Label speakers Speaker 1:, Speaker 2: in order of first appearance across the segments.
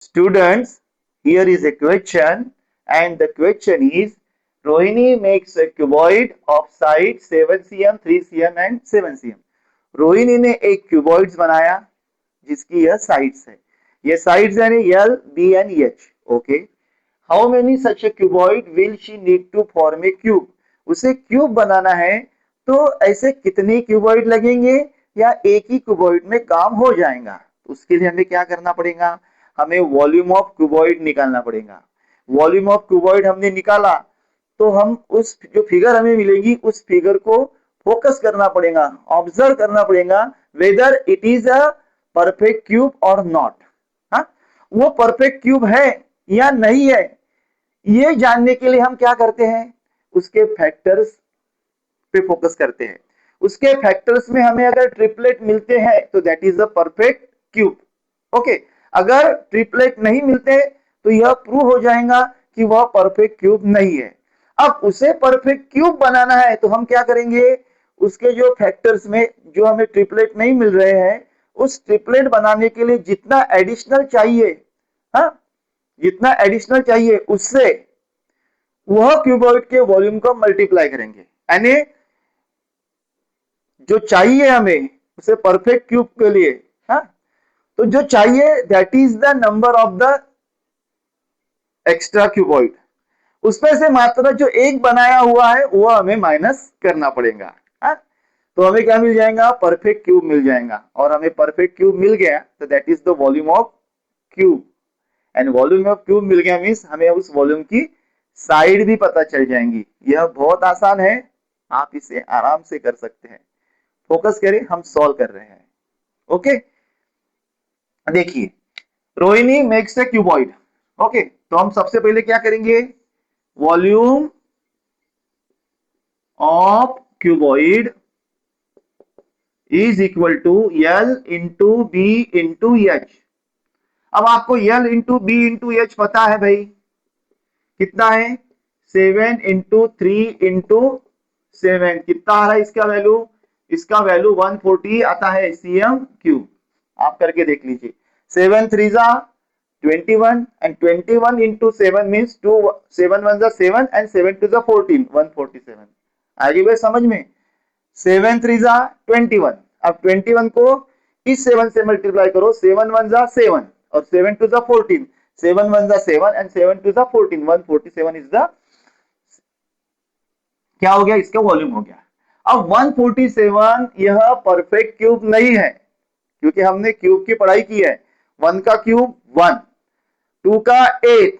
Speaker 1: Students, here is a question, and the question is Rohini makes a cuboid of side 7 cm, 3 cm and 7 cm. Rohini ने एक cuboids बनाया जिसकी यह sides है. ये साइड्स यानी L, B and H. Okay. How many such a cuboid will she need to form a cube? उसे cube बनाना है तो ऐसे कितने क्यूबॉइड लगेंगे या एक ही क्यूबॉइड में काम हो जाएगा? उसके लिए हमें क्या करना पड़ेगा? हमें वॉल्यूम ऑफ क्यूबॉइड निकालना पड़ेगा. वॉल्यूम ऑफ क्यूबॉइड हमने निकाला तो हम उस जो फिगर हमें मिलेगी उस फिगर को फोकस करना पड़ेगा, ऑब्जर्व करना पड़ेगा whether it is a perfect cube और नॉट. हाँ, वो परफेक्ट क्यूब है या नहीं है, ये जानने के लिए हम क्या करते हैं? उसके फैक्टर्स पे फोकस करते हैं. उसके फैक्टर्स में हमें अगर ट्रिपलेट मिलते हैं तो that is a perfect cube. Okay, अगर ट्रिपलेट नहीं मिलते तो यह प्रूव हो जाएगा कि वह परफेक्ट क्यूब नहीं है. अब उसे परफेक्ट क्यूब बनाना है तो हम क्या करेंगे? उसके जो फैक्टर्स में जो हमें ट्रिपलेट नहीं मिल रहे हैं उस ट्रिपलेट बनाने के लिए जितना एडिशनल चाहिए, हाँ, जितना एडिशनल चाहिए उससे वह क्यूबॉइड के वॉल्यूम को मल्टीप्लाई करेंगे. यानी जो चाहिए हमें उसे परफेक्ट क्यूब के लिए, हाँ, तो जो चाहिए that is the number of the extra cuboid. उसमें से मात्र जो एक बनाया हुआ है वो हमें माइनस करना पड़ेगा. हाँ, तो हमें क्या मिल जाएगा? परफेक्ट क्यूब मिल जाएगा. और हमें परफेक्ट क्यूब मिल गया तो that is the volume of cube. And volume of cube मिल गया मीन्स हमें उस वॉल्यूम की साइड भी पता चल जाएंगी. यह बहुत आसान है, आप इसे आराम से कर सकते हैं. फोकस करें, हम सॉल्व कर रहे हैं. ओके, देखिए Rohini makes a cuboid. Okay, तो हम सबसे पहले क्या करेंगे? Volume of cuboid is equal to L into B into H. अब आपको L into B into H पता है भाई, कितना है? 7 इंटू 3 इंटू 7. कितना आ रहा है इसका वैल्यू? इसका वैल्यू 140 आता है cm क्यूब. आप करके देख लीजिए. 7 3 जा 21 and 21 into 7 means 2 7 1 जा 7 and 7 2 जा 14 147. आगे भाई समझ में? 7 3 जा 21. अब 21 को इस 7 से मल्टीप्लाई करो. 7 1 जा 7 और 7 2 जा 14. 7 1 जा 7 and 7 2 जा 14. 147 इज द क्या हो गया? इसका वॉल्यूम हो गया. अब 147 यह परफेक्ट क्यूब नहीं है क्योंकि हमने क्यूब की पढ़ाई की है. 1 का क्यूब 1, 2 का 8,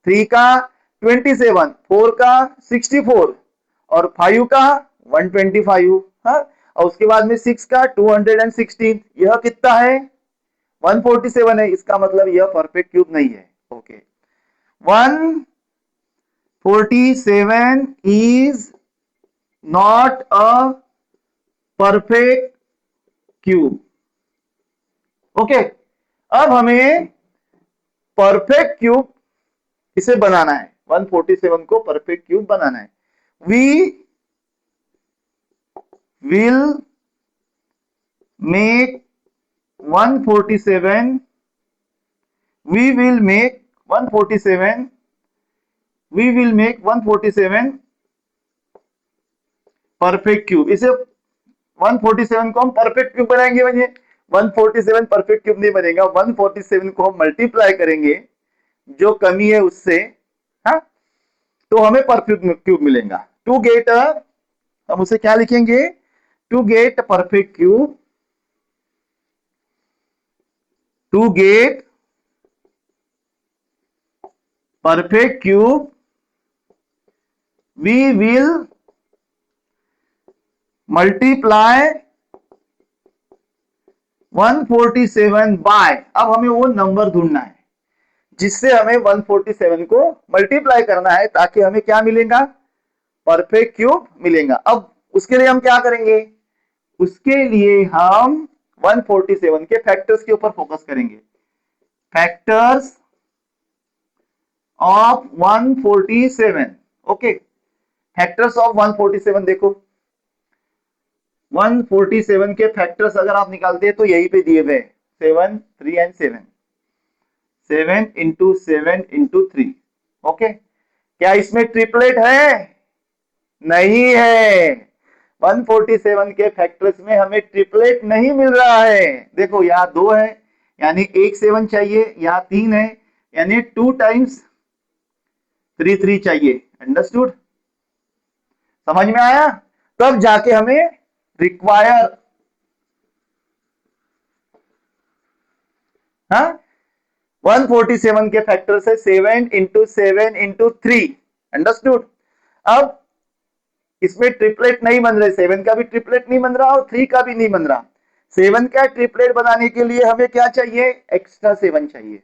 Speaker 1: 3 का 27, 4 का 64 और 5 का 125. हाँ, और उसके बाद में 6 का 216. यह कितना है? 147 है. इसका मतलब यह परफेक्ट क्यूब नहीं है. Okay, 147 is not a perfect cube. Okay, अब हमें परफेक्ट क्यूब इसे बनाना है. 147 को परफेक्ट क्यूब बनाना है. We will make 147 we will make 147 we will make 147 perfect cube. इसे 147 को हम परफेक्ट क्यूब बनाएंगे. बनिए 147 परफेक्ट क्यूब नहीं बनेगा. 147 को हम मल्टीप्लाई करेंगे जो कमी है उससे, हाँ, तो हमें परफेक्ट क्यूब मिलेगा. टू गेट हम उसे क्या लिखेंगे? To get perfect cube, to get perfect cube we will multiply 147 by. अब हमें वो नंबर ढूंढना है जिससे हमें 147 को मल्टीप्लाई करना है ताकि हमें क्या मिलेगा? परफेक्ट क्यूब मिलेगा. अब उसके लिए हम क्या करेंगे? उसके लिए हम 147 के फैक्टर्स के ऊपर फोकस करेंगे. Factors of 147. Okay, factors of 147 देखो. 147 के फैक्टर्स अगर आप निकालते हैं तो यही पे दिए हुए 7 3 एंड 7. 7 × 7 × 3। ओके, क्या इसमें ट्रिपलेट है? नहीं है। 147 के फैक्टर्स में हमें ट्रिपलेट नहीं मिल रहा है। देखो यहाँ 2 है, यानी एक 7 चाहिए, यहाँ 3 है, यानी 2 टाइम्स 3 3 चाहिए। अंडरस्टूड? समझ में आया? तब जाके हमें रिक्वायर, हाँ, 147 के फैक्टर से 7 × 7 × 3। अंडरस्टूड? अब इसमें ट्रिपलेट नहीं बन रहे, 7 का भी ट्रिपलेट नहीं बन रहा और 3 का भी नहीं बन रहा। 7 का ट्रिपलेट बनाने के लिए हमें क्या चाहिए? एक्स्ट्रा 7 चाहिए,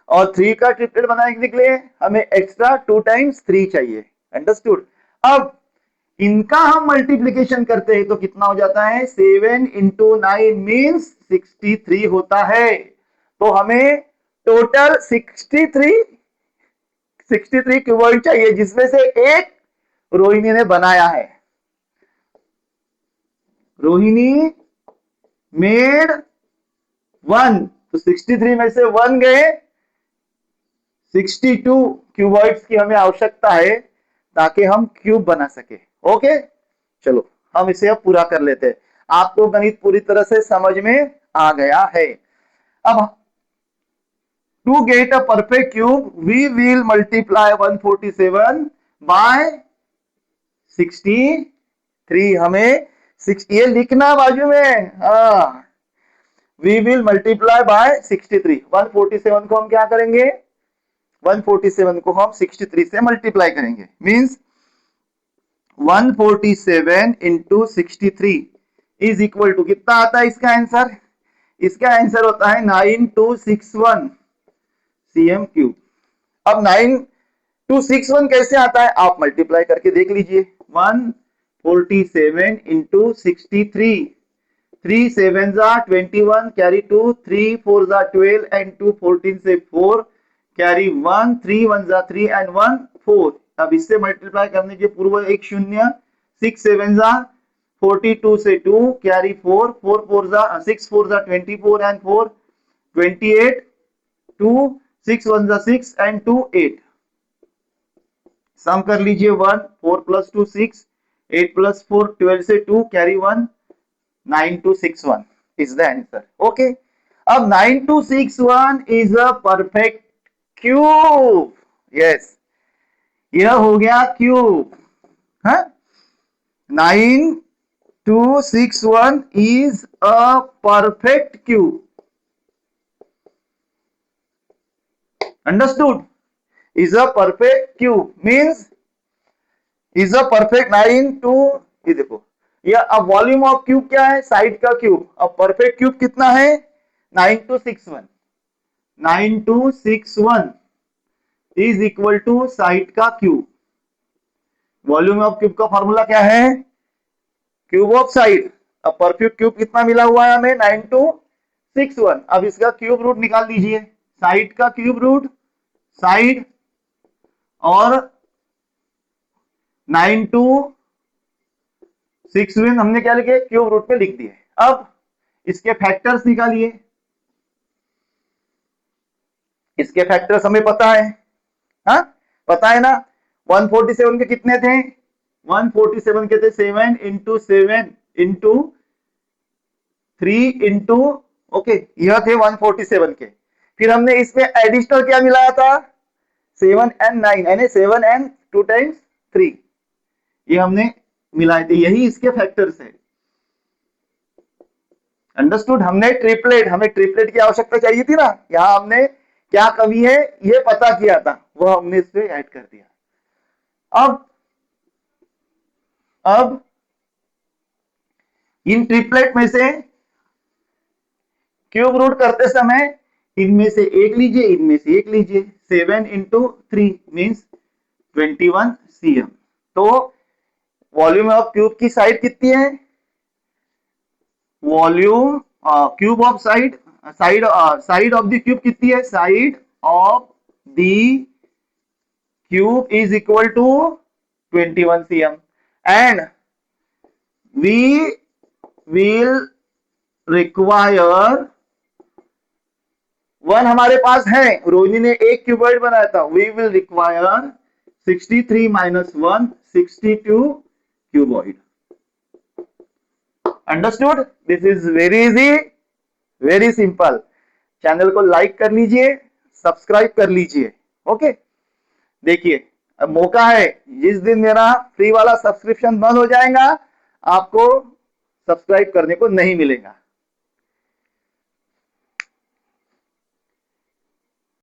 Speaker 1: और 3 का ट्रिपलेट बनाने के लिए हमें एक्स्ट्रा 2 टाइम्स 3 चाहिए। अंडरस्टूड? अब इनका हम मल्टीप्लीकेशन करते हैं तो कितना हो जाता है? 7 × 9 मीन्स 63 होता है। तो हमें टोटल 63 क्यूबॉइड चाहिए, जिसमें से एक रोहिणी ने बनाया है। रोहिणी मेड 1, तो 63 में से 1 गए, 62 क्यूबॉइड्स की हमें आवश्यकता है ताकि हम क्यूब बना सके। ओके, चलो हम इसे अब पूरा कर लेते हैं। आपको गणित पूरी तरह से समझ में आ गया है। अब to get a perfect cube we will multiply 147 by 63। हमें ये लिखना बाजू में, हाँ, we will multiply by 63। 147 को हम क्या करेंगे? 147 को हम 63 से मल्टीप्लाई करेंगे। मीन्स 147 × 63 इज इक्वल टू कितना आता है इसका आंसर? इसका आंसर होता है 9261 cm क्यूब। अब 9261 कैसे आता है? आप मल्टीप्लाई करके देख लीजिए। 147 × 63, 3 7 21, कैरी 2, 3 4 12 एंड 2 14 से 4, कैरी 1, 3 1 3 एंड 1 4। अब इससे मल्टीप्लाई करने के पूर्व एक शून्य, 6 7 42 से 2, कैरी 4 4 4 6 4 24 एंड 4 28, 2 6 1 6 एंड 2 8। सम कर लीजिए। 1 4 + 2 6, 8 + 4 12 से 2, carry 1, 9261 is the answer. Okay. अब 9261 is a perfect cube. Yes, यह हो गया क्यूब। हाँ, 9261 is a perfect cube. Understood? Is a perfect cube means is a perfect 9 to, ये देखो, या अब वॉल्यूम ऑफ क्यूब क्या है? साइड का क्यूब। अब परफेक्ट क्यूब कितना है? 9261। 9261 इज इक्वल टू साइड का क्यूब। वॉल्यूम ऑफ क्यूब का फॉर्मूला क्या है? Cube of side. अब परफेक्ट क्यूब कितना मिला हुआ है हमें? 9261। अब इसका क्यूब रूट निकाल लीजिए। साइड का क्यूब रूट, साइड, और 9261 हमने क्या लिखे? क्यूब रूट में लिख दिए। अब इसके फैक्टर्स निकालिए। इसके फैक्टर्स हमें पता है, हाँ, पता है ना। 147 के कितने थे? 147 के थे 7 × 7 × 3 इंटू, ओके, यह थे 147 के। फिर हमने इसमें एडिशनल क्या मिलाया था? 7 and 9, यानी 7 and 2 times 3, ये हमने मिलाए थे। यही इसके फैक्टर्स है। अंडरस्टूड? हमें ट्रिपलेट की आवश्यकता चाहिए थी ना। यहाँ हमने क्या कमी है ये पता किया था, वो हमने इसमें ऐड कर दिया। अब इन ट्रिपलेट में से क्यूब रूट करते समय इनमें से एक लीजिए, इनमें से एक लीजिए। 7 × 3 मीन्स 21 cm। तो वॉल्यूम ऑफ क्यूब की साइड कितनी है? Volume cube of side of the cube कितनी है? Side of the cube is equal to 21 cm and we will require 1 हमारे पास है, रोहिणी ने एक क्यूबॉइड बनाया था, we will require 63 minus 1 62 cuboid. Understood? This is very easy, very simple. Channel को like कर लीजिए, सब्सक्राइब कर लीजिए। ओके, देखिए अब मौका है, जिस दिन मेरा फ्री वाला सब्सक्रिप्शन बंद हो जाएगा आपको सब्सक्राइब करने को नहीं मिलेगा।